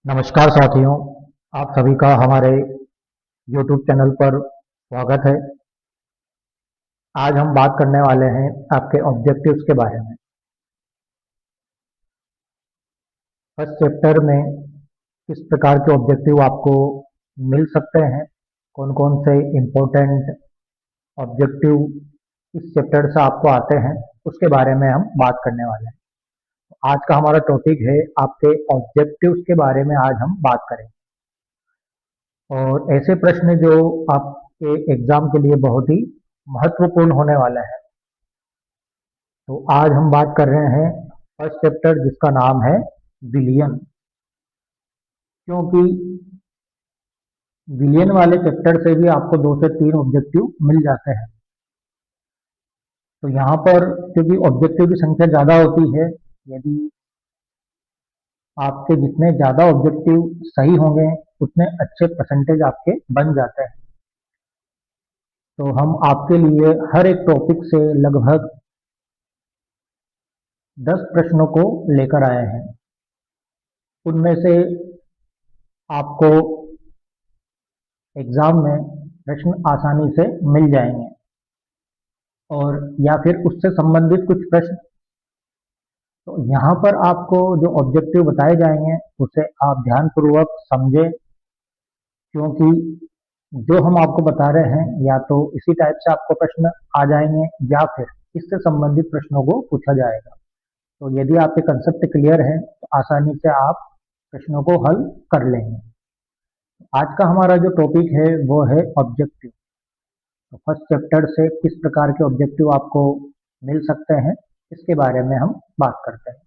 नमस्कार साथियों, आप सभी का हमारे YouTube चैनल पर स्वागत है। आज हम बात करने वाले हैं आपके ऑब्जेक्टिव्स के बारे में। फर्स्ट चैप्टर में किस प्रकार के ऑब्जेक्टिव आपको मिल सकते हैं, कौन कौन से इम्पोर्टेंट ऑब्जेक्टिव इस चैप्टर से आपको आते हैं, उसके बारे में हम बात करने वाले हैं। आज का हमारा टॉपिक है आपके ऑब्जेक्टिव्स के बारे में आज हम बात करेंगे। और ऐसे प्रश्न जो आपके एग्जाम के लिए बहुत ही महत्वपूर्ण होने वाला है। तो आज हम बात कर रहे हैं फर्स्ट चैप्टर जिसका नाम है विलियन। क्योंकि विलियन वाले चैप्टर से भी आपको 2 से 3 ऑब्जेक्टिव मिल जाते हैं। तो यहाँ पर क्योंकि ऑब्जेक्टिव की संख्या ज़्यादा होती है, यदि आपके जितने ज़्यादा ऑब्जेक्टिव सही होंगे उतने अच्छे परसेंटेज आपके बन जाते हैं। तो हम आपके लिए हर एक टॉपिक से लगभग 10 प्रश्नों को लेकर आए हैं। उनमें से आपको एग्जाम में प्रश्न आसानी से मिल जाएंगे, और या फिर उससे संबंधित कुछ प्रश्न। तो यहाँ पर आपको जो ऑब्जेक्टिव बताए जाएंगे उसे आप ध्यानपूर्वक समझें, क्योंकि जो हम आपको बता रहे हैं या तो इसी टाइप से आपको प्रश्न आ जाएंगे या फिर इससे संबंधित प्रश्नों को पूछा जाएगा। तो यदि आपके कंसेप्ट क्लियर है तो आसानी से आप प्रश्नों को हल कर लेंगे। आज का हमारा जो टॉपिक है वो है ऑब्जेक्टिव। तो फर्स्ट चैप्टर से किस प्रकार के ऑब्जेक्टिव आपको मिल सकते हैं, इसके बारे में हम बात करते हैं।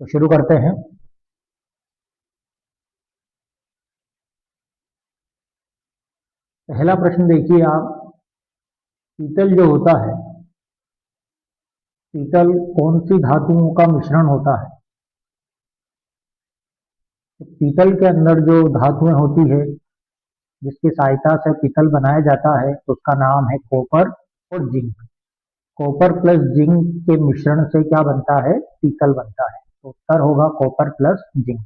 तो शुरू करते हैं। पहला प्रश्न देखिए आप, पीतल जो होता है, पीतल कौन सी धातुओं का मिश्रण होता है? तो पीतल के अंदर जो धातुएं होती है जिसकी सहायता से पीतल बनाया जाता है, तो उसका नाम है कॉपर और जिंक। कॉपर प्लस जिंक के मिश्रण से क्या बनता है? पीतल बनता है। तो उत्तर होगा कॉपर प्लस जिंक।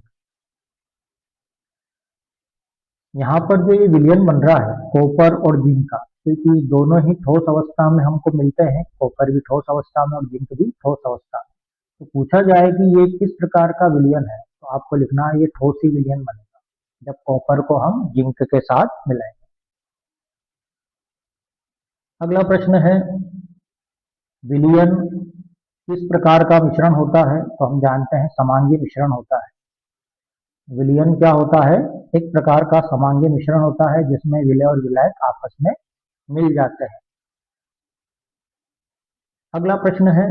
यहाँ पर जो ये विलयन बन रहा है कॉपर और जिंक का, क्योंकि दोनों ही ठोस अवस्था में हमको मिलते हैं, कॉपर भी ठोस अवस्था में और जिंक भी ठोस अवस्था में। तो पूछा जाए कि ये किस प्रकार का विलयन है, तो आपको लिखना है ये ठोस ही विलयन बनेगा जब कॉपर को हम जिंक के साथ मिलाएंगे। अगला प्रश्न है, विलयन किस प्रकार का मिश्रण होता है? तो हम जानते हैं समांगी मिश्रण होता है। विलयन क्या होता है? एक प्रकार का समांगी मिश्रण होता है जिसमें विलय और विलायक आपस में मिल जाते हैं। अगला प्रश्न है,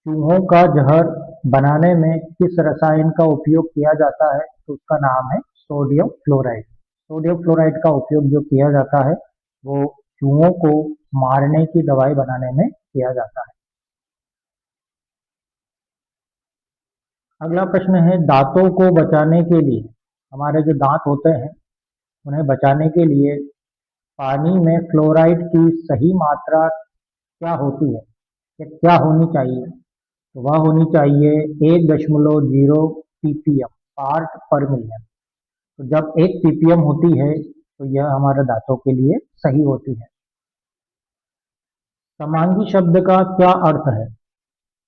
चूहों का जहर बनाने में किस रसायन का उपयोग किया जाता है? तो उसका नाम है सोडियम फ्लोराइड। सोडियम फ्लोराइड का उपयोग जो किया जाता है वो चूहों को मारने की दवाई बनाने में किया जाता है। अगला प्रश्न है, दांतों को बचाने के लिए, हमारे जो दांत होते हैं उन्हें बचाने के लिए पानी में फ्लोराइड की सही मात्रा क्या होती है या क्या होनी चाहिए? तो वह होनी चाहिए 1.0 ppm पार्ट पर मिलियन। तो जब 1 ppm होती है तो यह हमारे दांतों के लिए सही होती है। समांगी शब्द का क्या अर्थ है?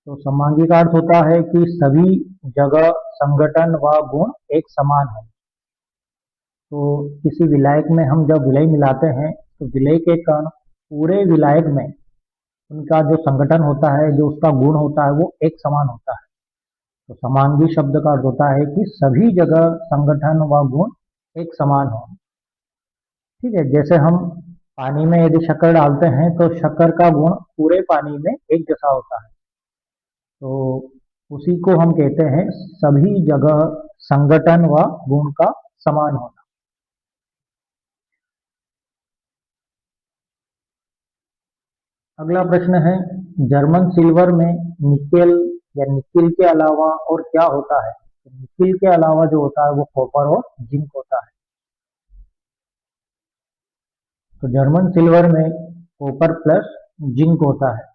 तो समांगी का अर्थ होता है कि सभी जगह संगठन व गुण एक समान है। तो किसी विलायक में हम जब विलय मिलाते हैं तो विलय के कण पूरे विलायक में उनका जो संगठन होता है, जो उसका गुण होता है, वो एक समान होता है। तो समांगी शब्द का अर्थ होता है कि सभी जगह संगठन व गुण एक समान हो। ठीक है, जैसे हम पानी में यदि शक्कर डालते हैं तो शक्कर का गुण पूरे पानी में एक जैसा होता है। तो उसी को हम कहते हैं सभी जगह संगठन व गुण का समान होना। अगला प्रश्न है, जर्मन सिल्वर में निकेल या निकिल के अलावा और क्या होता है? तो निकिल के अलावा जो होता है वो कॉपर और जिंक होता है। तो जर्मन सिल्वर में कॉपर प्लस जिंक होता है।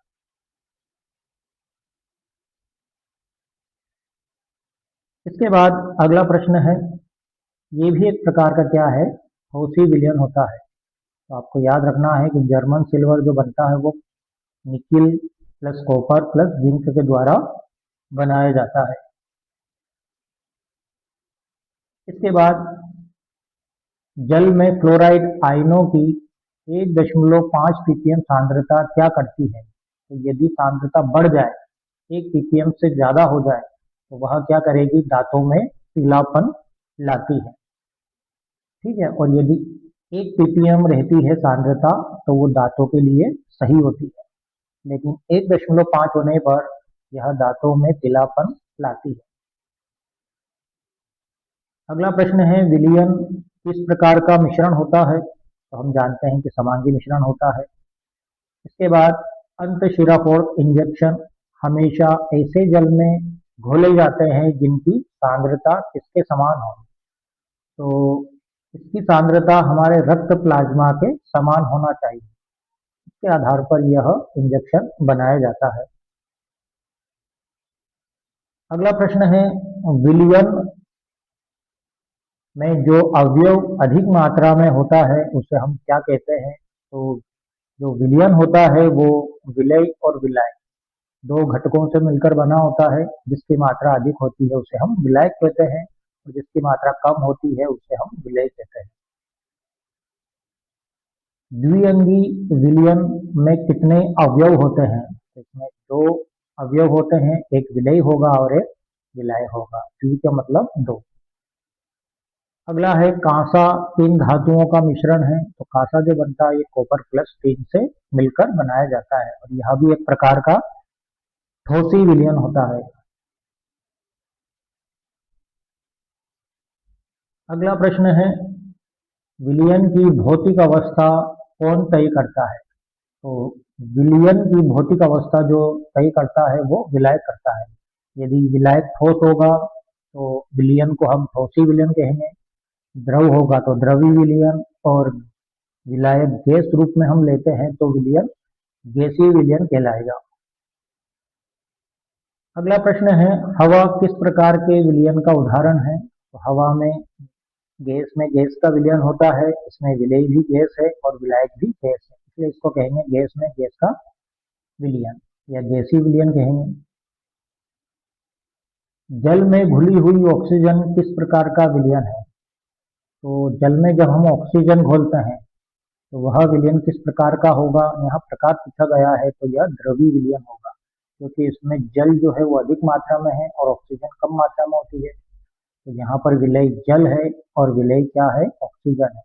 इसके बाद अगला प्रश्न है, ये भी एक प्रकार का क्या है, फॉसी विलयन होता है। तो आपको याद रखना है कि जर्मन सिल्वर जो बनता है वो nickel plus copper plus zinc के द्वारा बनाया जाता है। इसके बाद जल में फ्लोराइड आयनों की 1.5 ppm सांद्रता क्या करती है। तो यदि सांद्रता बढ़ जाए 1 ppm से ज्यादा हो जाए तो वह क्या करेगी, दांतों में पीलापन लाती है। ठीक है, और यदि 1 ppm रहती है सांद्रता तो वो दांतों के लिए सही होती है, लेकिन 1.5 होने पर यह दांतों में पीलापन लाती है। अगला प्रश्न है, विलयन किस प्रकार का मिश्रण होता है। तो हम जानते हैं कि समांगी मिश्रण होता है। इसके बाद अंतःशिराफोड़ इंजेक्शन हमेशा ऐसे जल में घोले जाते हैं जिनकी सांद्रता किसके समान हो। तो इसकी सांद्रता हमारे रक्त प्लाज्मा के समान होना चाहिए। इसके आधार पर यह इंजेक्शन बनाया जाता है। अगला प्रश्न है, विलयन में जो अवयव अधिक मात्रा में होता है उसे हम क्या कहते हैं। तो जो विलयन होता है वो विलय और विलायक दो घटकों से मिलकर बना होता है। जिसकी मात्रा अधिक होती है उसे हम विलायक कहते हैं और जिसकी मात्रा कम होती है उसे हम विलय कहते हैं। द्विअंगी विलयन में कितने अवयव होते हैं। इसमें दो अवयव होते हैं, एक विलय होगा और एक विलायक होगा। द्वि का मतलब दो। अगला है, कांसा तीन धातुओं का मिश्रण है। तो कांसा जो बनता है ये कॉपर प्लस टिन से मिलकर बनाया जाता है और यह भी एक प्रकार का ठोसी विलयन होता है। अगला प्रश्न है, विलयन की भौतिक अवस्था कौन तय करता है। तो विलयन की भौतिक अवस्था जो तय करता है वो विलायक करता है। यदि विलायक ठोस होगा तो विलयन को हम ठोसी विलयन कहेंगे, द्रव होगा तो द्रवी विलयन, और विलायक गैस रूप में हम लेते हैं तो विलयन गैसीय विलयन कहलाएगा। अगला प्रश्न है, हवा किस प्रकार के विलयन का उदाहरण है। तो हवा में गैस का विलयन होता है। इसमें विलय भी गैस है और विलायक भी गैस है, इसलिए इसको कहेंगे गैस में गैस का विलयन या गैसीय विलयन कहेंगे। जल में घुली हुई ऑक्सीजन किस प्रकार का विलयन है। तो जल में जब हम ऑक्सीजन घोलते हैं तो वह विलयन किस प्रकार का होगा। यहाँ प्रकार पूछा गया है तो यह द्रवी विलयन होगा, क्योंकि इसमें जल जो है वो अधिक मात्रा में है और ऑक्सीजन कम मात्रा में होती है। तो यहाँ पर विलय जल है और विलय क्या है, ऑक्सीजन है।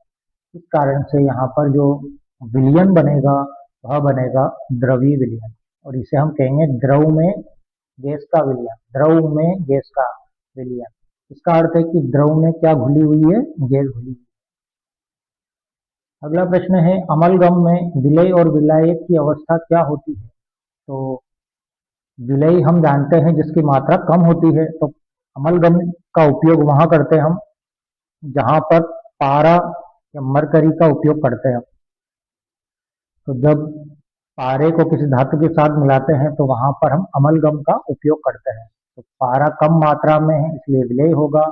इस कारण से यहाँ पर जो विलयन बनेगा वह बनेगा द्रवी विलयन, और इसे हम कहेंगे द्रव में गैस का विलयन, द्रव में गैस का विलयन। इसका अर्थ है कि द्रव में क्या घुली हुई है, गैस घुली हुई है। अगला प्रश्न है, अमलगम में विलय और विलायक की अवस्था क्या होती है। तो विलय हम जानते हैं जिसकी मात्रा कम होती है, तो अमलगम का उपयोग वहां करते हैं हम जहां पर पारा या मरकरी का उपयोग करते हैं। तो जब पारे को किसी धातु के साथ मिलाते हैं तो वहां पर हम अमलगम का उपयोग करते हैं। तो पारा कम मात्रा में है इसलिए विलय होगा,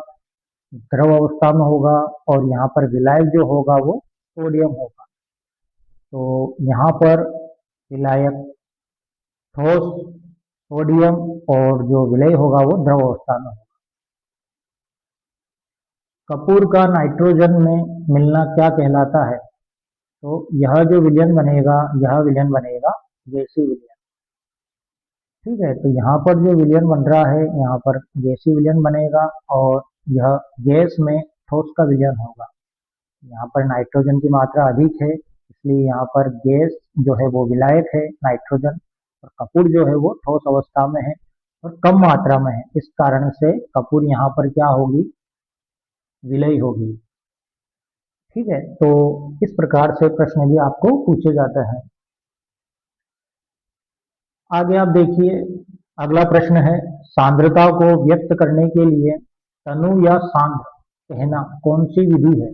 द्रव अवस्था में होगा, और यहाँ पर विलायक जो होगा वो सोडियम होगा। तो यहाँ पर विलायक ठोस सोडियम और जो विलय होगा वो द्रव अवस्था में होगा। कपूर का नाइट्रोजन में मिलना क्या कहलाता है। तो यह जो विलयन बनेगा यह विलयन बनेगा गैसीय विलयन। ठीक है, तो यहाँ पर जो विलयन बन रहा है यहाँ पर गैसीय विलयन बनेगा और यह गैस में ठोस का विलयन होगा। यहाँ पर नाइट्रोजन की मात्रा अधिक है इसलिए यहाँ पर गैस जो है वो विलायक है नाइट्रोजन, और कपूर जो है वो ठोस अवस्था में है और कम मात्रा में है। इस कारण से कपूर यहाँ पर क्या होगी, विलय होगी। ठीक है, तो इस प्रकार से प्रश्न भी आपको पूछे जाते हैं। आगे आप देखिए, अगला प्रश्न है, सांद्रता को व्यक्त करने के लिए तनु या सांद्र कहना कौन सी विधि है।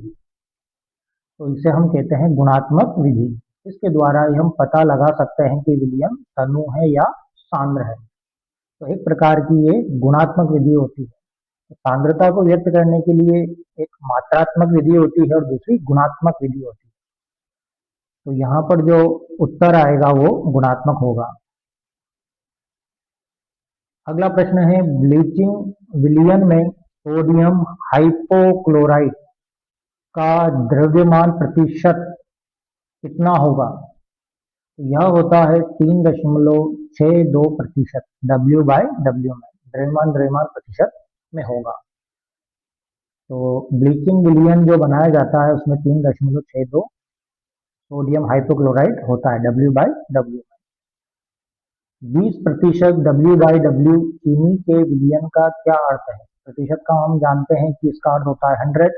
तो इसे हम कहते हैं गुणात्मक विधि। इसके द्वारा ही हम पता लगा सकते हैं कि विलयन तनु है या सांद्र है। तो एक प्रकार की ये गुणात्मक विधि होती है। तो सांद्रता को व्यक्त करने के लिए एक मात्रात्मक विधि होती है और दूसरी गुणात्मक विधि होती है। तो यहाँ पर जो उत्तर आएगा वो गुणात्मक होगा। अगला प्रश्न है, ब्लीचिंग विलयन में सोडियम हाइपोक्लोराइट का द्रव्यमान प्रतिशत कितना होगा? तो यह होता है 3.62%, W/W में, द्रव्यमान प्रतिशत में होगा। तो ब्लीचिंग विलयन जो बनाया जाता है उसमें 3.62 सोडियम हाइपोक्लोराइट होता है W/W में। 20% W/W चीनी के विलयन का क्या अर्थ है? प्रतिशत का हम जानते हैं कि इसका अर्थ होता है 100,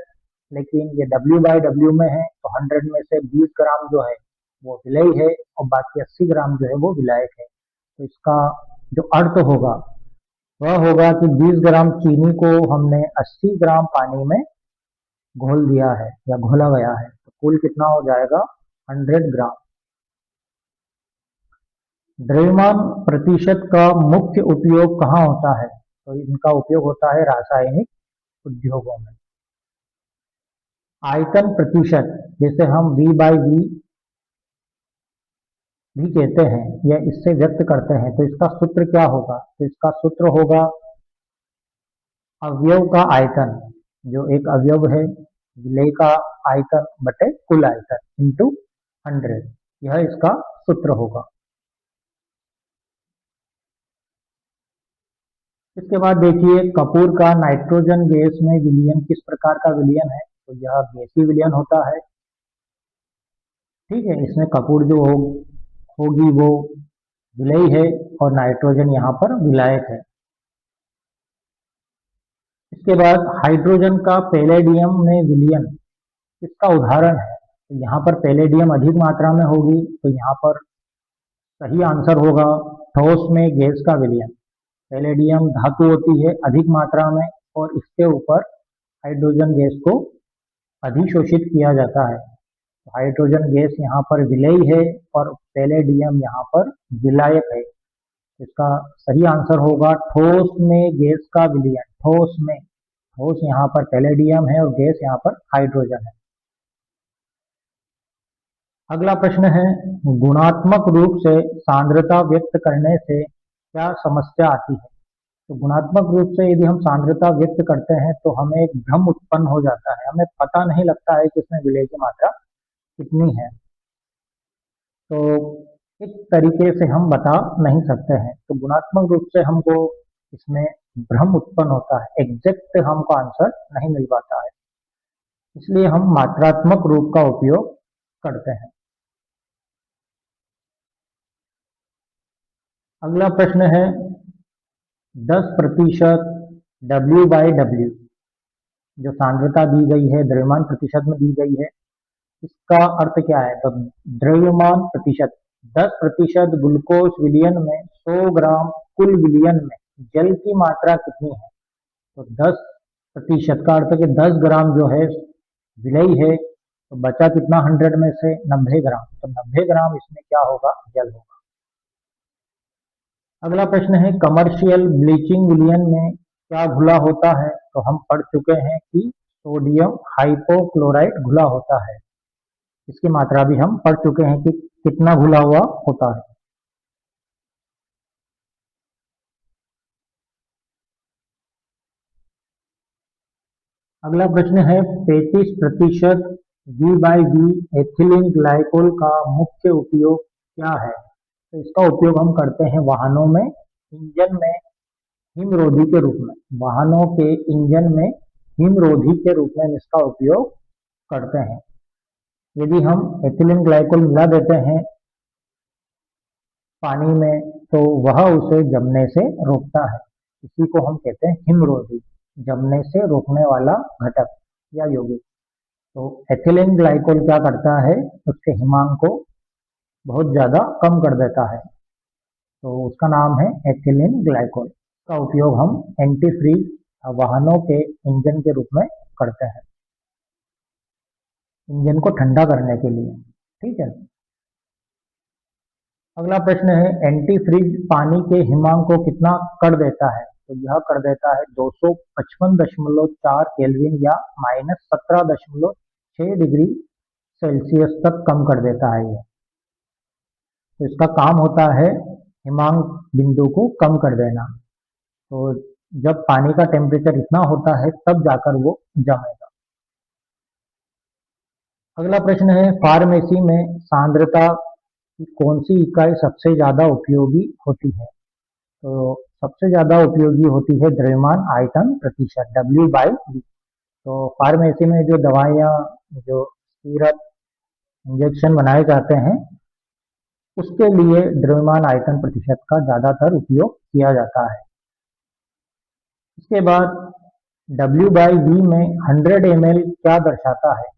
लेकिन ये W/W में है तो 100 में से 20 ग्राम जो है वो विलेय है और बाकी 80 ग्राम जो है वो विलायक है। तो इसका जो अर्थ होगा वह होगा कि 20 ग्राम चीनी को हमने 80 ग्राम पानी में घोल दिया है या घोला गया है, तो कुल कितना हो जाएगा? 100 ग्राम। द्रव्यमान प्रतिशत का मुख्य उपयोग कहाँ होता है? तो इनका उपयोग होता है रासायनिक उद्योगों में। आयतन प्रतिशत, जिसे हम V/V भी कहते हैं या इससे व्यक्त करते हैं, तो इसका सूत्र क्या होगा? तो इसका सूत्र होगा अवयव का आयतन, जो एक अवयव है विलेय का आयतन बटे कुल आयतन इंटू 100, यह इसका सूत्र होगा। इसके बाद देखिए, कपूर का नाइट्रोजन गैस में विलयन किस प्रकार का विलयन है? तो यह गैसीय विलयन होता है। ठीक है, इसमें कपूर जो होगी वो विलेय है और नाइट्रोजन यहाँ पर विलायक है। इसके बाद हाइड्रोजन का पैलेडियम में विलयन इसका उदाहरण है। तो यहाँ पर पैलेडियम अधिक मात्रा में होगी, तो यहाँ पर सही आंसर होगा ठोस में गैस का विलयन। पैलेडियम धातु होती है अधिक मात्रा में और इसके ऊपर हाइड्रोजन गैस को अधिशोषित किया जाता है। तो हाइड्रोजन गैस यहाँ पर विलेय है और पैलेडियम यहाँ पर विलायक है। इसका सही आंसर होगा ठोस में गैस का विलयन। ठोस यहाँ पर पैलेडियम है और गैस यहाँ पर हाइड्रोजन है। अगला प्रश्न है, गुणात्मक रूप से सांद्रता व्यक्त करने से क्या समस्या आती है? तो गुणात्मक रूप से यदि हम सांद्रता व्यक्त करते हैं तो हमें एक भ्रम उत्पन्न हो जाता है, हमें पता नहीं लगता है कि इसमें विलेय की मात्रा कितनी है। तो इस तरीके से हम बता नहीं सकते हैं। तो गुणात्मक रूप से हमको इसमें भ्रम उत्पन्न होता है, एग्जैक्ट हमको आंसर नहीं मिल पाता है, इसलिए हम मात्रात्मक रूप का उपयोग करते हैं। अगला प्रश्न है, 10% W/W जो सांद्रता दी गई है द्रव्यमान प्रतिशत में दी गई है, इसका अर्थ क्या है? तो द्रव्यमान प्रतिशत 10% ग्लूकोज विलयन में 100 ग्राम कुल विलयन में जल की मात्रा कितनी है? तो 10% का अर्थ है कि 10 ग्राम जो है विलेय है, तो बचा कितना 100 में से? 90 ग्राम। तो 90 ग्राम इसमें क्या होगा? जल होगा। अगला प्रश्न है, कमर्शियल ब्लीचिंग विलयन में क्या घुला होता है? तो हम पढ़ चुके हैं कि सोडियम हाइपोक्लोराइट घुला होता है। इसकी मात्रा भी हम पढ़ चुके हैं कि कितना घुला हुआ होता है। अगला प्रश्न है, 35% V/V एथिलीन ग्लाइकोल का मुख्य उपयोग क्या है? तो इसका उपयोग हम करते हैं वाहनों में इंजन में हिमरोधी के रूप में। वाहनों के इंजन में हिमरोधी के रूप में इसका उपयोग करते हैं। यदि हम एथिलीन ग्लाइकोल मिला देते हैं पानी में तो वह उसे जमने से रोकता है। इसी को हम कहते हैं हिमरोधी, जमने से रोकने वाला घटक या यौगिक। तो एथिलीन ग्लाइकोल क्या करता है? उसके हिमांक को बहुत ज़्यादा कम कर देता है, तो उसका नाम है एथिलीन ग्लाइकोल। का उपयोग हम एंटी फ्रीज वाहनों के इंजन के रूप में करते हैं, इंजन को ठंडा करने के लिए। ठीक है। अगला प्रश्न है, एंटी फ्रीज पानी के हिमांक को कितना कर देता है? तो यह कर देता है 255.4 केल्विन या -17.6 डिग्री सेल्सियस तक कम कर देता है यह। तो इसका काम होता है हिमांक बिंदु को कम कर देना। तो जब पानी का टेम्परेचर इतना होता है तब जाकर वो जमेगा। अगला प्रश्न है, फार्मेसी में सांद्रता की कौन सी इकाई सबसे ज्यादा उपयोगी होती है? तो सबसे ज्यादा उपयोगी होती है द्रव्यमान आयतन प्रतिशत, W/V। तो फार्मेसी में जो दवाइयाँ, जो सिरप, इंजेक्शन बनाए जाते हैं, उसके लिए द्रव्यमान आयतन प्रतिशत का ज्यादातर उपयोग किया जाता है। इसके बाद W/V में 100 ml क्या दर्शाता है?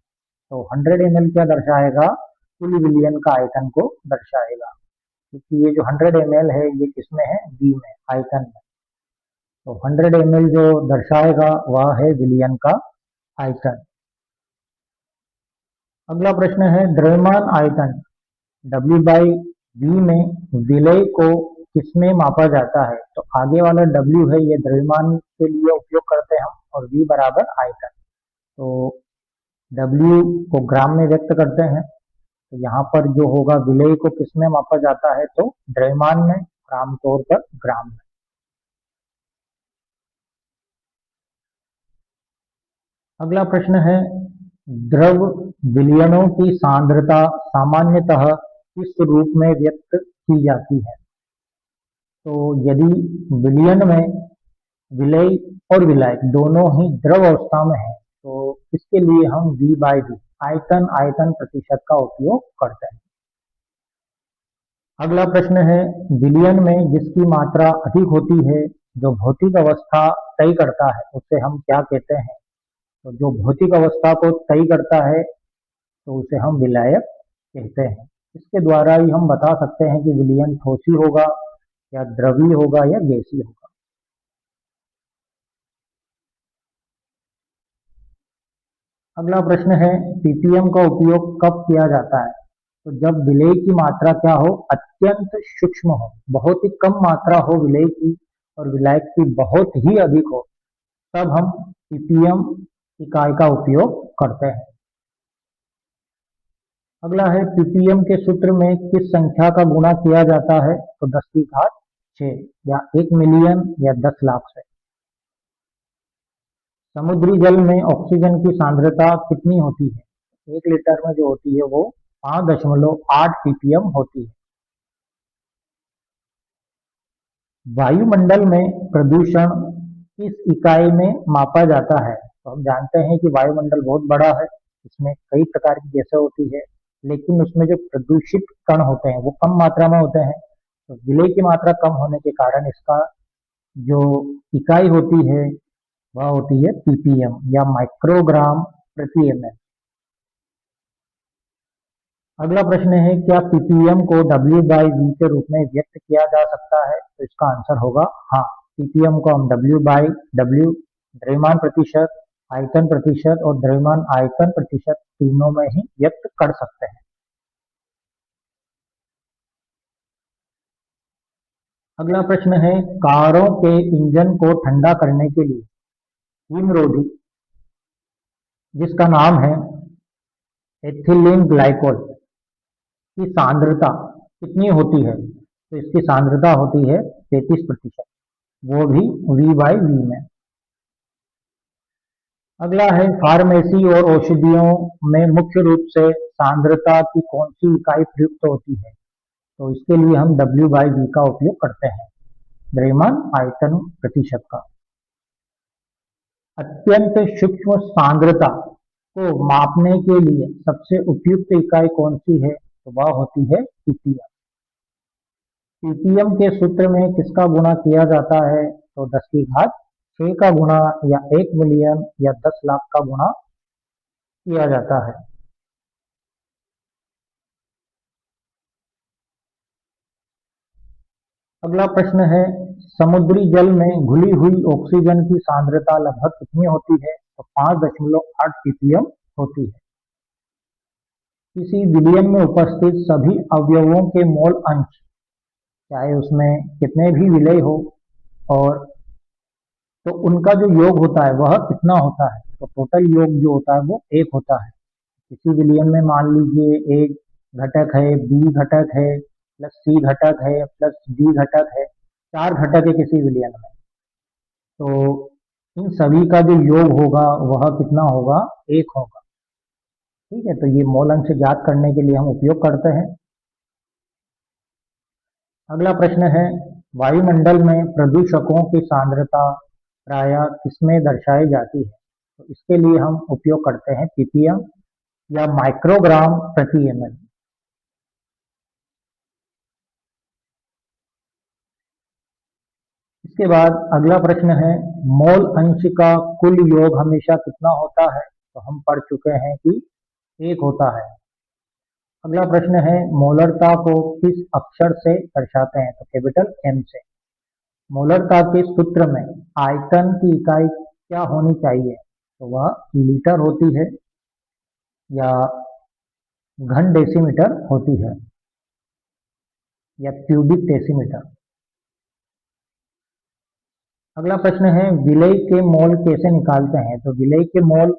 तो 100 ml क्या दर्शाएगा? कुल विलयन का आयतन को दर्शाएगा, क्योंकि ये जो 100 ml है ये किसमें है? V में, आयतन में। तो 100 ml जो दर्शाएगा वह है विलयन का आयतन। अगला प्रश्न है, द्रव्यमान आयतन W/V में विलय को किसमें मापा जाता है? तो आगे वाला W है ये द्रव्यमान के लिए उपयोग करते हैं हम, और V बराबर आयतन। तो W को ग्राम में व्यक्त करते हैं, तो यहाँ पर जो होगा विलय को किसमें मापा जाता है? तो द्रव्यमान में, आमतौर पर ग्राम में। अगला प्रश्न है, द्रव विलयनों की सांद्रता सामान्यतः किस रूप में व्यक्त की जाती है? तो यदि विलयन में विलय और विलायक दोनों ही द्रव अवस्था में है तो इसके लिए हम V/V, आयतन आयतन प्रतिशत का उपयोग करते हैं। अगला प्रश्न है, विलयन में जिसकी मात्रा अधिक होती है, जो भौतिक अवस्था तय करता है, उसे हम क्या कहते हैं? तो जो भौतिक अवस्था को तय करता है तो उसे हम विलायक कहते हैं। इसके द्वारा ही हम बता सकते हैं कि विलयन ठोसी होगा या द्रवीय होगा या गैसीय होगा। अगला प्रश्न है, पीपीएम का उपयोग कब किया जाता है? तो जब विलय की मात्रा क्या हो? अत्यंत सूक्ष्म हो, बहुत ही कम मात्रा हो विलय की और विलायक की बहुत ही अधिक हो, तब हम पीपीएम इकाई का उपयोग करते हैं। अगला है, पीपीएम के सूत्र में किस संख्या का गुणा किया जाता है? तो 10⁶ या 1 मिलियन या 10 लाख से। समुद्री जल में ऑक्सीजन की सांद्रता कितनी होती है? 1 लीटर में जो होती है वो 5.8 ppm होती है। वायुमंडल में प्रदूषण किस इकाई में मापा जाता है? तो हम जानते हैं कि वायुमंडल बहुत बड़ा है, इसमें कई प्रकार की गैसें होती है, लेकिन उसमें जो प्रदूषित कण होते हैं वो कम मात्रा में होते हैं। तो विलय की मात्रा कम होने के कारण इसका जो इकाई होती है वह होती है पीपीएम या माइक्रोग्राम प्रति ml। अगला प्रश्न है, क्या पीपीएम को W/V के रूप में व्यक्त किया जा सकता है? तो इसका आंसर होगा हाँ। पीपीएम को हम W/W, द्रव्यमान प्रतिशत, आयतन प्रतिशत और द्रव्यमान आयतन प्रतिशत तीनों में ही व्यक्त कर सकते हैं। अगला प्रश्न है, कारों के इंजन को ठंडा करने के लिए हिमरोधी, जिसका नाम है एथिलीन ग्लाइकोल, की सांद्रता कितनी होती है? तो इसकी सांद्रता होती है 33%, वो भी V/V में। अगला है, फार्मेसी और औषधियों में मुख्य रूप से सांद्रता की कौन सी इकाई प्रयुक्त होती है? तो इसके लिए हम W/V का उपयोग करते हैं, द्रव्यमान आयतन प्रतिशत का। अत्यंत सूक्ष्म सांद्रता को मापने के लिए सबसे उपयुक्त इकाई कौन सी है? तो वह होती है पीपीएम। पीपीएम के सूत्र में किसका गुणा किया जाता है? तो 10⁶ का गुणा या 1 मिलियन या 10 लाख का गुणा किया जाता है। अगला प्रश्न है, समुद्री जल में घुली हुई ऑक्सीजन की सांद्रता लगभग कितनी होती है? तो 5.8 ppm होती है। किसी विलयन में उपस्थित सभी अवयवों के मोल अंश, चाहे उसमें कितने भी विलय हो और तो उनका जो योग होता है वह कितना होता है, तो टोटल योग जो होता है वो 1 होता है। किसी विलयन में मान लीजिए एक घटक है, बी घटक है, प्लस सी घटक है, प्लस डी घटक है, 4 घटक है किसी विलयन में। तो इन सभी का जो योग होगा वह कितना होगा, 1 होगा। ठीक है, तो ये मोल अंश ज्ञात करने के लिए हम उपयोग करते हैं। अगला प्रश्न है, वायुमंडल में प्रदूषकों की सांद्रता प्रायः किसमें दर्शाई जाती है, तो इसके लिए हम उपयोग करते हैं पीपीएम या माइक्रोग्राम प्रति एमएल। इसके बाद अगला प्रश्न है, मोल अंश का कुल योग हमेशा कितना होता है, तो हम पढ़ चुके हैं कि 1 होता है। अगला प्रश्न है, मोलरता को किस अक्षर से दर्शाते हैं, तो कैपिटल एम से। मोलरता के सूत्र में आयतन की इकाई क्या होनी चाहिए, तो वह लीटर होती है या घन डेसीमीटर होती है या क्यूबिक डेसीमीटर। अगला प्रश्न है, विलेय के मोल कैसे निकालते हैं, तो विलेय के मोल,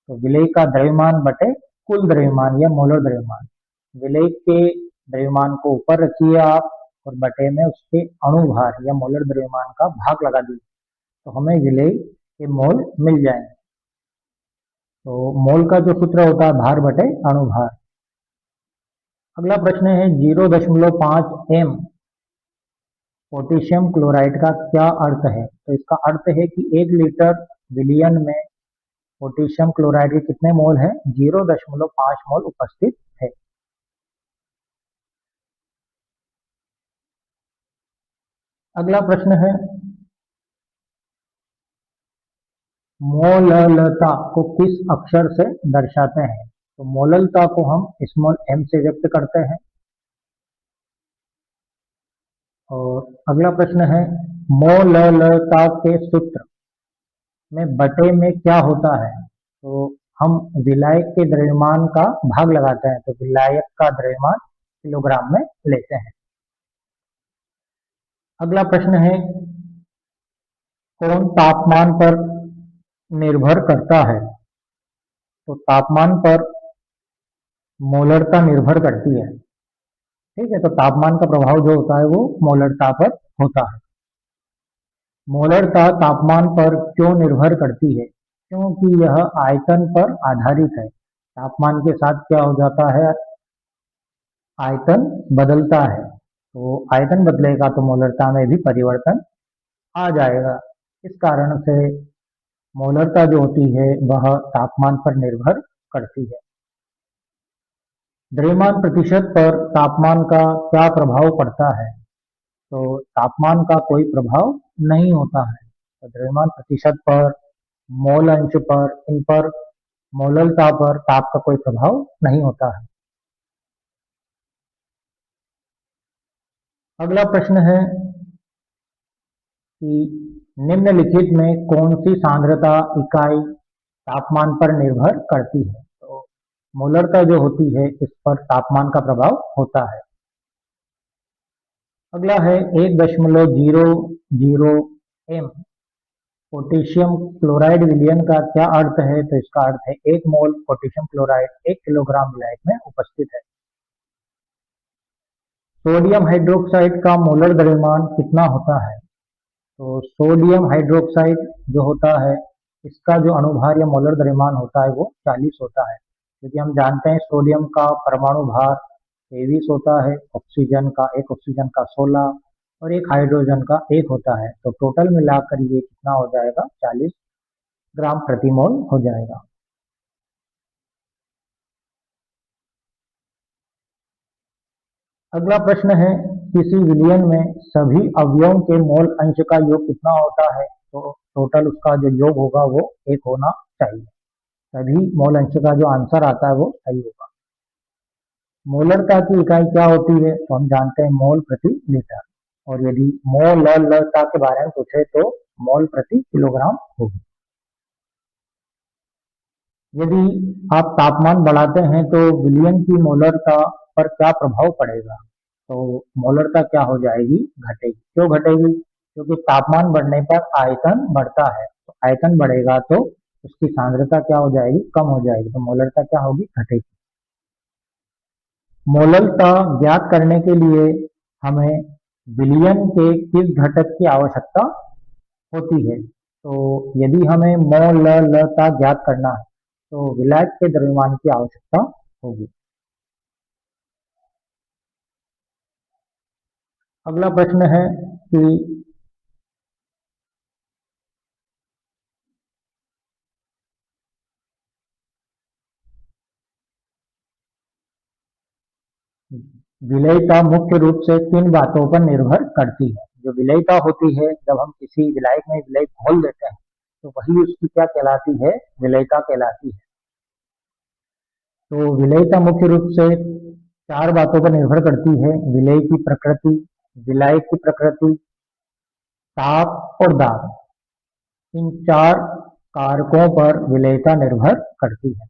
तो विलेय का द्रव्यमान बटे कुल द्रव्यमान या मोलर द्रव्यमान। विलेय के द्रव्यमान को ऊपर रखिए आप और बटे में उसके अणुभार या मोलर द्रव्यमान का भाग लगा दीजिए, तो हमें विलेय के मोल मिल जाएंगे। तो मोल का जो सूत्र होता है भार बटे अणुभार। अगला प्रश्न है, 0.5 एम पोटेशियम क्लोराइड का क्या अर्थ है, तो इसका अर्थ है कि 1 लीटर विलियन में पोटेशियम क्लोराइड के कितने मोल हैं, 0.5 मोल उपस्थित है। अगला प्रश्न है, मोललता को किस अक्षर से दर्शाते हैं, तो मोललता को हम स्मॉल एम से व्यक्त करते हैं। और अगला प्रश्न है, मोललता के सूत्र में बटे में क्या होता है, तो हम विलायक के द्रव्यमान का भाग लगाते हैं, तो विलायक का द्रव्यमान किलोग्राम में लेते हैं। अगला प्रश्न है, कौन तापमान पर निर्भर करता है, तो तापमान पर मोलरता निर्भर करती है। ठीक है, तो तापमान का प्रभाव जो होता है वो मोलरता पर होता है। मोलरता तापमान पर क्यों निर्भर करती है, क्योंकि यह आयतन पर आधारित है। तापमान के साथ क्या हो जाता है, आयतन बदलता है, तो आयतन बदलेगा तो मोलरता में भी परिवर्तन आ जाएगा। इस कारण से मोलरता जो होती है वह तापमान पर निर्भर करती है। द्रव्यमान प्रतिशत पर तापमान का क्या प्रभाव पड़ता है, तो तापमान का कोई प्रभाव नहीं होता है। तो द्रव्यमान प्रतिशत पर, मोल अंश पर, इन पर मोललता पर ताप का कोई प्रभाव नहीं होता है। अगला प्रश्न है कि निम्नलिखित में कौन सी सांद्रता इकाई तापमान पर निर्भर करती है, तो मोलरता जो होती है इस पर तापमान का प्रभाव होता है। अगला है, 1.00 एम पोटेशियम क्लोराइड विलयन का क्या अर्थ है, तो इसका अर्थ है 1 मोल पोटेशियम क्लोराइड 1 किलोग्राम विलायक में उपस्थित है। सोडियम हाइड्रोक्साइड का मोलर द्रव्यमान कितना होता है, तो सोडियम हाइड्रोक्साइड जो होता है इसका जो अणुभार या मोलर द्रव्यमान होता है वो 40 होता है, क्योंकि हम जानते हैं सोडियम का परमाणु भार 23 होता है, एक ऑक्सीजन का 16 और एक हाइड्रोजन का 1 होता है, तो टोटल मिलाकर ये कितना हो जाएगा, 40 ग्राम प्रति मोल हो जाएगा। अगला प्रश्न है, किसी विलयन में सभी अवयवों के मोल अंश का योग कितना होता है, तो टोटल उसका जो योग होगा वो 1 होना चाहिए। सभी मोल अंश का जो आंसर आता है वो सही होगा। मोलरता की इकाई क्या होती है, तो हम जानते हैं मोल प्रति लीटर, और यदि मोललता के बारे में पूछे तो मोल प्रति किलोग्राम होगी। यदि आप तापमान बढ़ाते हैं तो विलयन की मोलरता पर क्या प्रभाव पड़ेगा, तो मोलरता क्या हो जाएगी, घटेगी। क्यों घटेगी, क्योंकि तापमान बढ़ने पर आयतन बढ़ता है, तो आयतन बढ़ेगा तो उसकी सांद्रता क्या हो जाएगी, कम हो जाएगी, तो मोलरता क्या होगी, घटेगी। मोलरता ज्ञात करने के लिए हमें विलयन के किस घटक की आवश्यकता होती है? तो यदि हमें मोललता ज्ञात करना है तो विलायक के द्रव्यमान की आवश्यकता होगी। अगला प्रश्न है कि विलेयता मुख्य रूप से किन बातों पर निर्भर करती है? जो विलेयता होती है, जब हम किसी विलायक में विलेय घोल देते हैं तो वही उसकी क्या कहलाती है, विलेयता कहलाती है। तो विलेयता मुख्य रूप से चार बातों पर निर्भर करती है: विलेय की प्रकृति, विलायक की प्रकृति, ताप और दाब। इन चार कारकों पर विलेयता निर्भर करती है।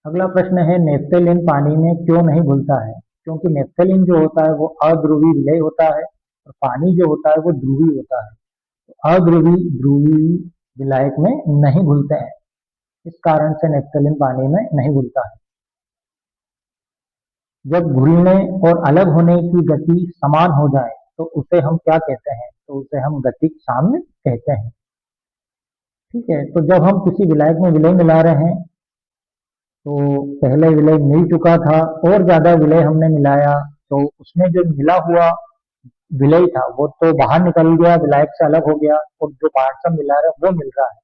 अगला प्रश्न है, नेफ्थेलिन पानी में क्यों नहीं घुलता है? क्योंकि नेफ्थेलिन जो होता है वो अध्रुवी विलेय होता है और पानी जो होता है वो ध्रुवी होता है। तो अध्रुवी ध्रुवी विलायक में नहीं घुलते हैं, इस कारण से नेफ्थेलिन पानी में नहीं घुलता है। जब घुलने और अलग होने की गति समान हो जाए तो उसे हम क्या कहते हैं? तो उसे हम गतिक साम्य कहते हैं। ठीक है, तो जब हम किसी विलायक में विलेय मिला रहे हैं तो पहले विलय मिल चुका था और ज्यादा विलय हमने मिलाया तो उसमें जो मिला हुआ विलय था वो तो बाहर निकल गया, विलायक से अलग हो गया, और जो बाहर से मिला रहा है वो मिल रहा है।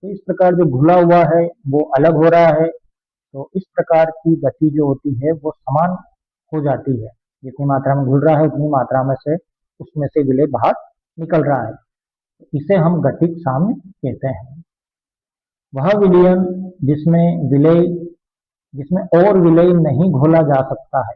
तो इस प्रकार जो घुला हुआ है वो अलग हो रहा है। तो इस प्रकार की गति जो होती है वो समान हो जाती है, जितनी मात्रा में घुल रहा है उतनी मात्रा में से उसमें से विलय बाहर निकल रहा है। इसे हम गतिक साम्य कहते हैं। वह विलयन जिसमें विलय जिसमें और विलय नहीं घोला जा सकता है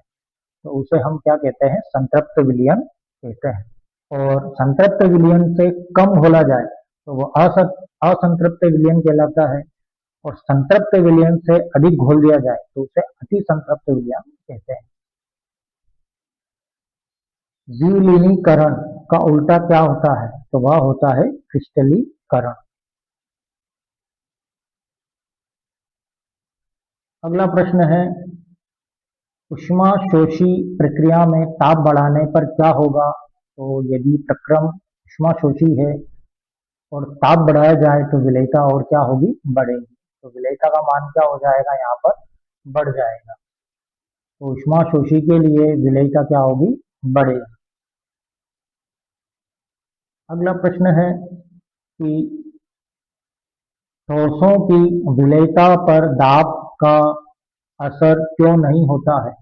तो उसे हम क्या कहते हैं? संतृप्त विलयन कहते हैं। और संतृप्त विलयन से कम घोला जाए तो वो असंतृप्त विलयन कहलाता है, और संतृप्त विलयन से अधिक घोल दिया जाए तो उसे अति संतृप्त विलयन कहते हैं। विलीनीकरण का उल्टा क्या होता है? तो वह होता है क्रिस्टलीकरण। अगला प्रश्न है, ऊष्माशोषी प्रक्रिया में ताप बढ़ाने पर क्या होगा? तो यदि प्रक्रम ऊष्माशोषी है और ताप बढ़ाया जाए तो विलेयता और क्या होगी? बढ़ेगी। तो विलेयता का मान क्या हो जाएगा? यहाँ पर बढ़ जाएगा। तो ऊष्माशोषी के लिए विलेयता क्या होगी? बढ़ेगी। अगला प्रश्न है कि ठोसों की विलेयता पर दाब का असर क्यों नहीं होता है?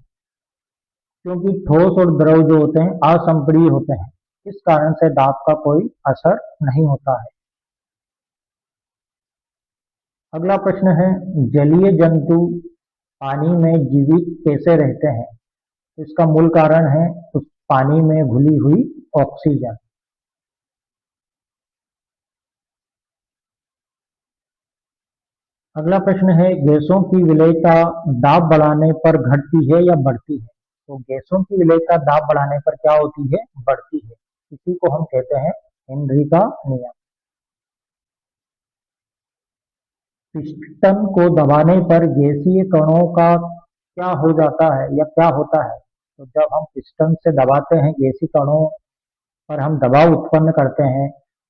क्योंकि ठोस और द्रव जो होते हैं असंपीड्य होते हैं, इस कारण से दाब का कोई असर नहीं होता है। अगला प्रश्न है, जलीय जंतु पानी में जीवित कैसे रहते हैं? इसका मूल कारण है उस पानी में घुली हुई ऑक्सीजन। अगला प्रश्न है, गैसों की विलेयता दाब बढ़ाने पर घटती है या बढ़ती है? तो गैसों की विलेयता दाब बढ़ाने पर क्या होती है? बढ़ती है। इसी को हम कहते हैं हेनरी का नियम। पिस्टन को दबाने पर गैसीय कणों का क्या हो जाता है या क्या होता है? तो जब हम पिस्टन से दबाते हैं गैसीय कणों पर हम दबाव उत्पन्न करते हैं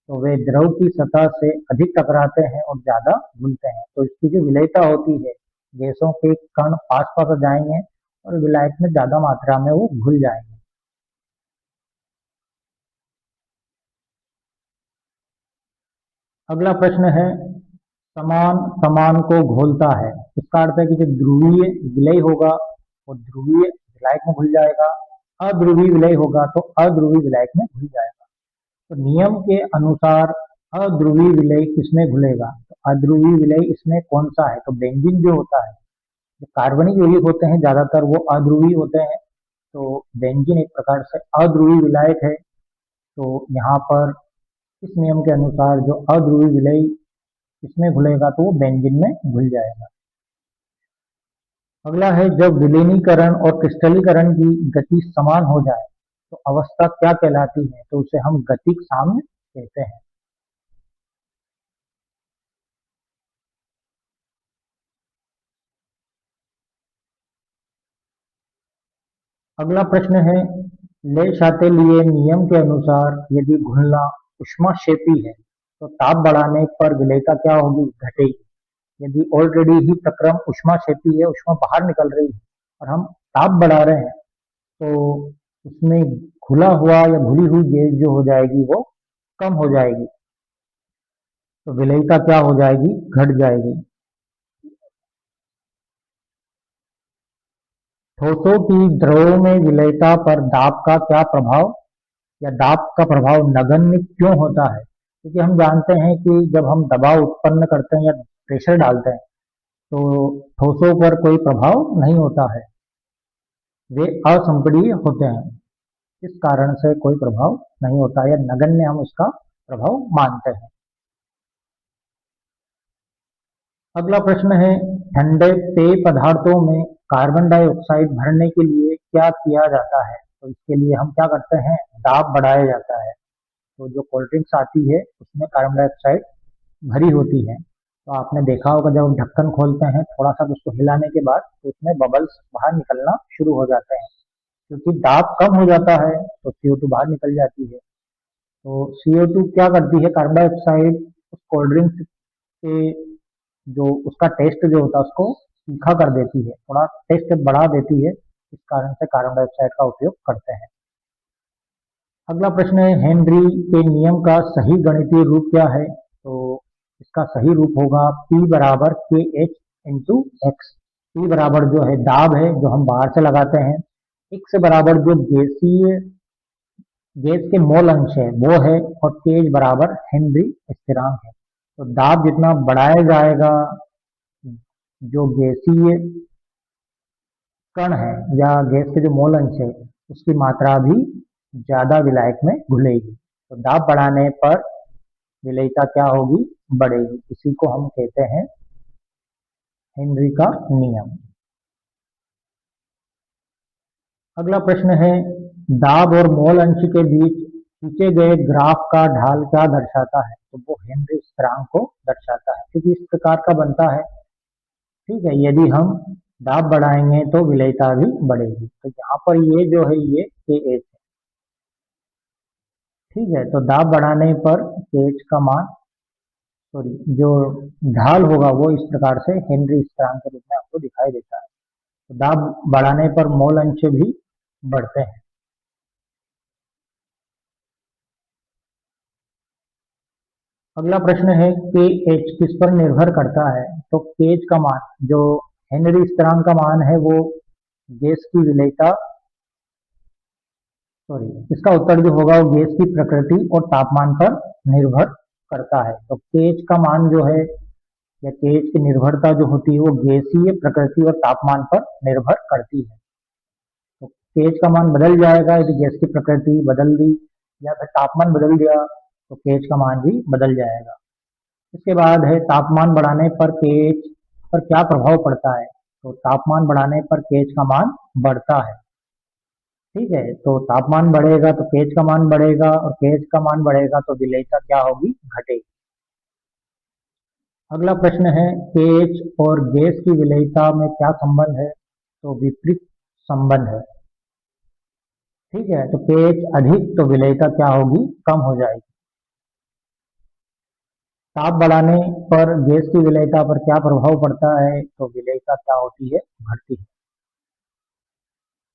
तो वे द्रव की सतह से अधिक टकराते हैं और ज्यादा घुलते हैं। तो इसकी जो विलेयता होती है, गैसों के कण पास पास आ जाएंगे और विलायक में ज्यादा मात्रा में वो घुल जाएंगे। अगला प्रश्न है, समान समान को घोलता है। इसका अर्थ है कि जो ध्रुवीय विलय होगा वो ध्रुवीय विलायक में घुल जाएगा, अध्रुवीय विलय होगा तो अध्रुवीय विलायक में घुल जाएगा। तो नियम के अनुसार अध्रुवीय विलय किसमें घुलेगा? तो अध्रुवीय विलय इसमें कौन सा है? तो बेंजीन जो होता है, जो कार्बनिक यौगिक होते हैं ज्यादातर वो अध्रुवीय होते हैं। तो बेंजीन एक प्रकार से अध्रुवीय विलायक है। तो यहाँ पर इस नियम के अनुसार जो अध्रुवीय विलय इसमें घुलेगा तो वो बेंजीन में घुल जाएगा। अगला है, जब विलीनीकरण और क्रिस्टलीकरण की गति समान हो जाए तो अवस्था क्या कहलाती है? तो उसे हम गतिक साम्य कहते हैं। अगला प्रश्न है, ले शाते लिए नियम के अनुसार यदि घुलना ऊष्माक्षेपी है तो ताप बढ़ाने पर विलेयता क्या होगी? घटेगी। यदि ऑलरेडी ही प्रक्रम ऊष्माक्षेपी है, ऊष्मा बाहर निकल रही है और हम ताप बढ़ा रहे हैं, तो उसमें घुला हुआ या घुली हुई गैस जो हो जाएगी वो कम हो जाएगी, तो विलेयता क्या हो जाएगी? घट जाएगी। ठोसों की द्रवों में विलेयता पर दाब का क्या प्रभाव या दाब का प्रभाव नगण्य क्यों होता है? क्योंकि हम जानते हैं कि जब हम दबाव उत्पन्न करते हैं या प्रेशर डालते हैं तो ठोसों पर कोई प्रभाव नहीं होता है, वे असंपीड्य होते हैं। इस कारण से कोई प्रभाव नहीं होता है या नगण्य हम उसका प्रभाव मानते हैं। अगला प्रश्न है, ठंडे पेय पदार्थों में कार्बन डाइऑक्साइड भरने के लिए क्या किया जाता है? तो इसके लिए हम क्या करते हैं? दाब बढ़ाया जाता है। तो जो कोल्ड ड्रिंक्स आती है उसमें कार्बन डाइऑक्साइड भरी होती है, तो आपने देखा होगा जब हम ढक्कन खोलते हैं थोड़ा सा उसको हिलाने के बाद तो उसमें बबल्स बाहर निकलना शुरू हो जाते हैं, क्योंकि दाब कम हो जाता है तो CO2 बाहर निकल जाती है। तो CO2 क्या करती है? कार्बन डाइऑक्साइड उस कोल्ड ड्रिंक के जो उसका टेस्ट जो होता है उसको तीखा कर देती है, थोड़ा टेस्ट बढ़ा देती है, इस कारण से कार्बन डाइऑक्साइड का उपयोग करते हैं। अगला प्रश्न है, हेनरी के नियम का सही गणितीय रूप क्या है? तो इसका सही रूप होगा P बराबर के एच इंटू एक्स। P बराबर जो है दाब है जो हम बाहर से लगाते हैं, x बराबर जो गैस के मोल अंश है वो है, और के बराबर हेनरी स्थिरांक है। तो दाब जितना बढ़ाया जाएगा, जो गैसीय कण है या गैस के जो मोल अंश है उसकी मात्रा भी ज्यादा विलायक में घुलेगी, तो दाब बढ़ाने पर विलेयता क्या होगी? बढ़ेगी। इसी को हम कहते हैं हेनरी का नियम। अगला प्रश्न है, दाब और मोल अंश के बीच खींचे गए ग्राफ का ढाल क्या दर्शाता है? तो वो हेनरी स्थिरांक को दर्शाता है, क्योंकि इस प्रकार का बनता है। ठीक है, यदि हम दाब बढ़ाएंगे तो विलेयता भी बढ़ेगी। तो यहाँ पर ये जो है ये के एच है। ठीक है, तो दाब बढ़ाने पर के एच का मान, सॉरी, जो ढाल होगा वो इस प्रकार से हेनरी स्थिरांक के रूप में आपको दिखाई देता है। तो दाब बढ़ाने पर मोल अंश भी बढ़ते हैं। अगला प्रश्न है, के एच किस पर निर्भर करता है? तो के एच का मान, जो हेनरी स्थिरांक का मान है वो गैस की विलेयता, सॉरी, इसका उत्तर जो होगा वो गैस की प्रकृति और तापमान पर निर्भर करता है। तो केच का मान जो है या केच की निर्भरता जो होती है वो गैसीय प्रकृति और तापमान पर निर्भर करती है। तो केच का मान बदल जाएगा यदि गैस की प्रकृति बदल दी या फिर तापमान बदल दिया तो केच का मान भी बदल जाएगा। इसके बाद है, तापमान बढ़ाने पर केच पर क्या प्रभाव पड़ता है? तो तापमान बढ़ाने पर केच का मान बढ़ता है। ठीक है, तो तापमान बढ़ेगा तो केच का मान बढ़ेगा, और केच का मान बढ़ेगा तो विलेयता क्या होगी? घटेगी। अगला प्रश्न है, केच और गैस की विलेयता में क्या संबंध है? तो विपरीत संबंध है। ठीक है, तो केच अधिक तो विलेयता क्या होगी? कम हो जाएगी। ताप बढ़ाने पर गैस की विलेयता पर क्या प्रभाव पड़ता है? तो विलेयता क्या होती है? घटती है।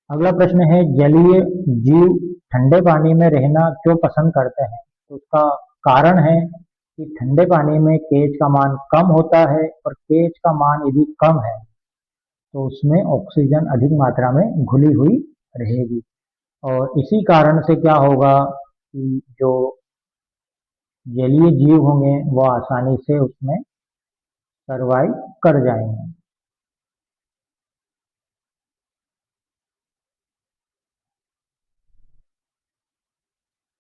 अगला प्रश्न है, जलीय जीव ठंडे पानी में रहना क्यों पसंद करते हैं? तो उसका कारण है कि ठंडे पानी में केच का मान कम होता है, और केच का मान यदि कम है तो उसमें ऑक्सीजन अधिक मात्रा में घुली हुई रहेगी, और इसी कारण से क्या होगा कि जो जलीय जीव होंगे वो आसानी से उसमें सरवाइव कर जाएंगे।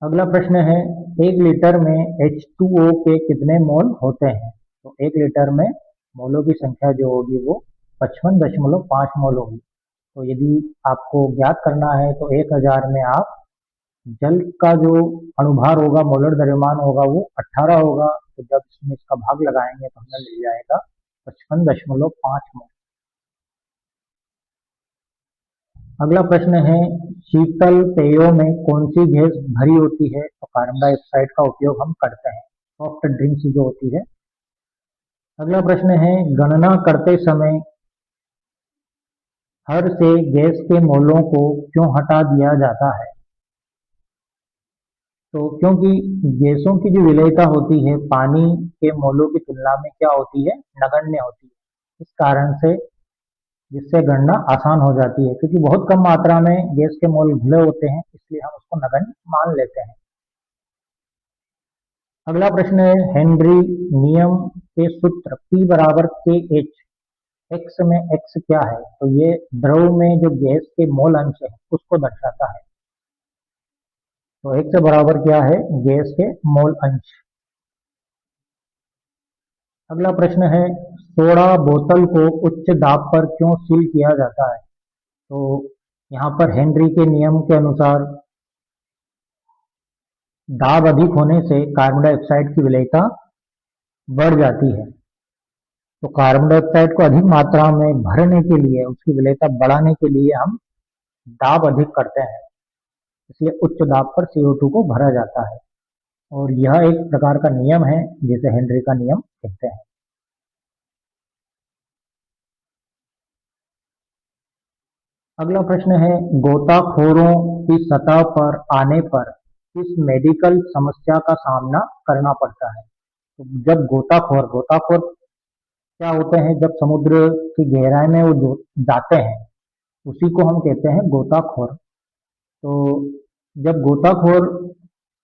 अगला प्रश्न है, 1 लीटर में H2O के कितने मोल होते हैं? तो 1 लीटर में मोलों की संख्या जो होगी वो 55.5 मोल होगी। तो यदि आपको ज्ञात करना है तो 1000 में आप जल का जो अणुभार होगा, मोलर द्रव्यमान होगा, वो 18 होगा। तो जब इसमें इसका भाग लगाएंगे तो हमें मिल जाएगा 55.5 मोल। अगला प्रश्न है, शीतल पेयों में कौन सी गैस भरी होती है? तो कार्बन डाइऑक्साइड का उपयोग हम करते हैं, सॉफ्ट ड्रिंक्स जो होती है। अगला प्रश्न है, गणना करते समय हर से गैस के मोलों को क्यों हटा दिया जाता है? तो क्योंकि गैसों की जो विलेयता होती है पानी के मोलों की तुलना में क्या होती है? नगण्य होती है। इस कारण से जिससे गणना आसान हो जाती है, क्योंकि बहुत कम मात्रा में गैस के मोल घुले होते हैं, इसलिए हम उसको नगण्य मान लेते हैं। अगला प्रश्न है, हेनरी नियम के सूत्र P बराबर KH, एक्स में एक्स क्या है? तो ये द्रव में जो गैस के मोल अंश है उसको दर्शाता है। तो एक्स बराबर क्या है? गैस के मोल अंश। अगला प्रश्न है, सोडा बोतल को उच्च दाब पर क्यों सील किया जाता है? तो यहाँ पर हेनरी के नियम के अनुसार दाब अधिक होने से कार्बन डाइऑक्साइड की विलेयता बढ़ जाती है। तो कार्बन डाइऑक्साइड को अधिक मात्रा में भरने के लिए, उसकी विलेयता बढ़ाने के लिए हम दाब अधिक करते हैं, इसलिए उच्च दाब पर CO2 को भरा जाता है। और यह एक प्रकार का नियम है जिसे हेनरी का नियम कहते हैं। अगला प्रश्न है, गोताखोरों की सतह पर आने पर किस मेडिकल समस्या का सामना करना पड़ता है? तो जब गोताखोर गोताखोर क्या होते हैं? जब समुद्र की गहराई में वो जो जाते हैं उसी को हम कहते हैं गोताखोर। तो जब गोताखोर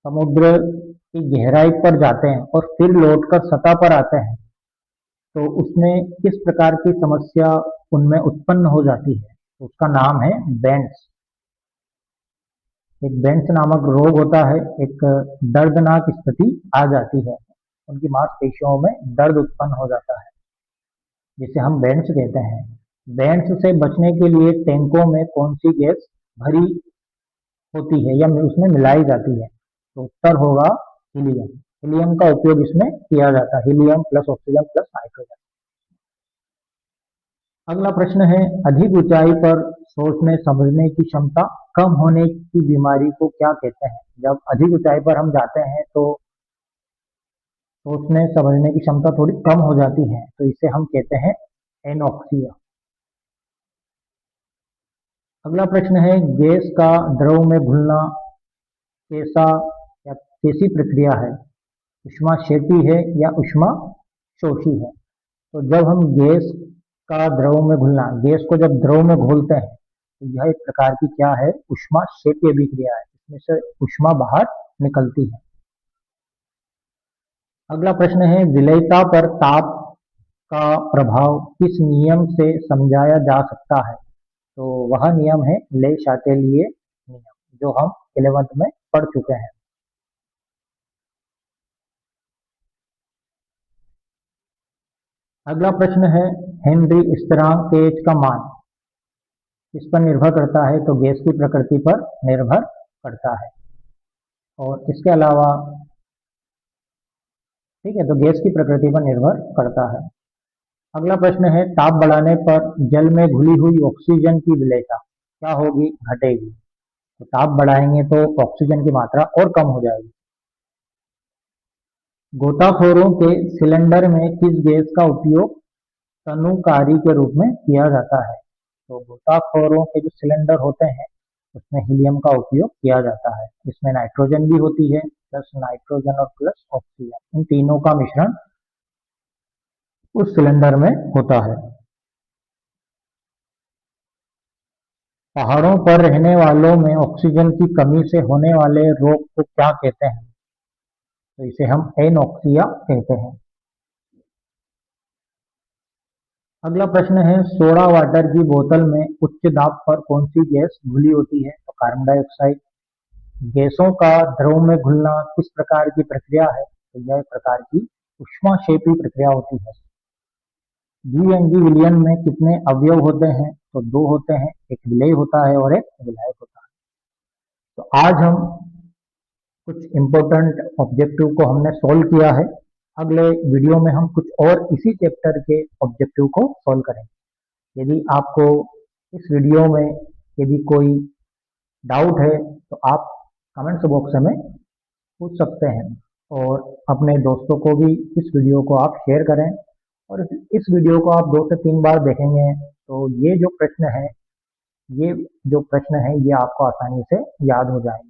समुद्र की गहराई पर जाते हैं और फिर लौटकर सतह पर आते हैं, तो उसमें किस प्रकार की समस्या उनमें उत्पन्न हो जाती है? तो उसका नाम है बेंट्स। एक बेंट्स नामक रोग होता है, एक दर्दनाक स्थिति आ जाती है, उनकी मांसपेशियों में दर्द उत्पन्न हो जाता है, जिसे हम बेंट्स कहते हैं। बेंट्स से बचने के लिए टैंकों में कौन सी गैस भरी होती है या उसमें मिलाई जाती है? तो उत्तर होगा हीलियम। हीलियम का उपयोग इसमें किया जाता है, helium plus oxygen plus nitrogen. अगला प्रश्न है, अधिक ऊंचाई पर सोचने समझने की क्षमता कम होने की बीमारी को क्या कहते हैं? जब अधिक ऊंचाई पर हम जाते हैं तो सोचने समझने की क्षमता थोड़ी कम हो जाती है, तो इसे हम कहते हैं एनोक्सिया। अगला प्रश्न है, गैस का द्रव में घुलना कैसा या कैसी प्रक्रिया है? ऊष्माक्षेपी है या ऊष्मा शोषी है? तो जब हम गैस का द्रव में घुलना, गैस को जब द्रव में घोलते हैं तो यह एक प्रकार की क्या है? ऊष्माक्षेपी अभिक्रिया है, इसमें से ऊष्मा बाहर निकलती है। अगला प्रश्न है, विलेयता पर ताप का प्रभाव किस नियम से समझाया जा सकता है? तो वह नियम है ले शातेलिए नियम, जो हम 11th में पढ़ चुके हैं। अगला प्रश्न है, हेनरी स्थिरांक KH का मान किस पर निर्भर करता है? तो गैस की प्रकृति पर निर्भर करता है। और इसके अलावा ठीक है, तो गैस की प्रकृति पर निर्भर करता है। अगला प्रश्न है, ताप बढ़ाने पर जल में घुली हुई ऑक्सीजन की विलेयता क्या होगी? घटेगी। तो ताप बढ़ाएंगे तो ऑक्सीजन की मात्रा और कम हो जाएगी। गोताखोरों के सिलेंडर में किस गैस का उपयोग तनुकारी के रूप में किया जाता है? तो गोताखोरों के जो सिलेंडर होते हैं उसमें हीलियम का उपयोग किया जाता है। इसमें नाइट्रोजन भी होती है, प्लस नाइट्रोजन और प्लस ऑक्सीजन, इन तीनों का मिश्रण उस सिलेंडर में होता है। पहाड़ों पर रहने वालों में ऑक्सीजन की कमी से होने वाले रोग को क्या कहते हैं? तो इसे हम एनोक्सिया कहते हैं। अगला प्रश्न है, सोडा वाटर की बोतल में उच्च दाब पर कौन सी गैस घुली होती है? तो कार्बन डाइऑक्साइड। गैसों का द्रव में घुलना किस प्रकार की प्रक्रिया है? तो यह एक प्रकार की ऊष्माक्षेपी प्रक्रिया होती है। द्विअंगी विलयन में कितने अवयव होते हैं? तो दो होते हैं, एक विलेय होता है और एक विलायक होता है। तो आज हम कुछ इम्पोर्टेंट ऑब्जेक्टिव को हमने सॉल्व किया है। अगले वीडियो में हम कुछ और इसी चैप्टर के ऑब्जेक्टिव को सॉल्व करेंगे। यदि आपको इस वीडियो में यदि कोई डाउट है तो आप कमेंट्स बॉक्स में पूछ सकते हैं, और अपने दोस्तों को भी इस वीडियो को आप शेयर करें। और इस वीडियो को आप 2 से 3 बार देखेंगे तो ये जो प्रश्न है ये आपको आसानी से याद हो जाएंगे।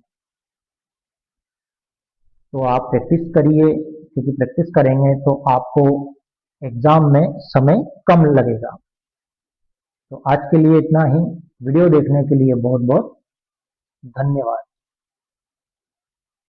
तो आप प्रैक्टिस करिए, क्योंकि प्रैक्टिस करेंगे तो आपको एग्जाम में समय कम लगेगा। तो आज के लिए इतना ही। वीडियो देखने के लिए बहुत बहुत धन्यवाद।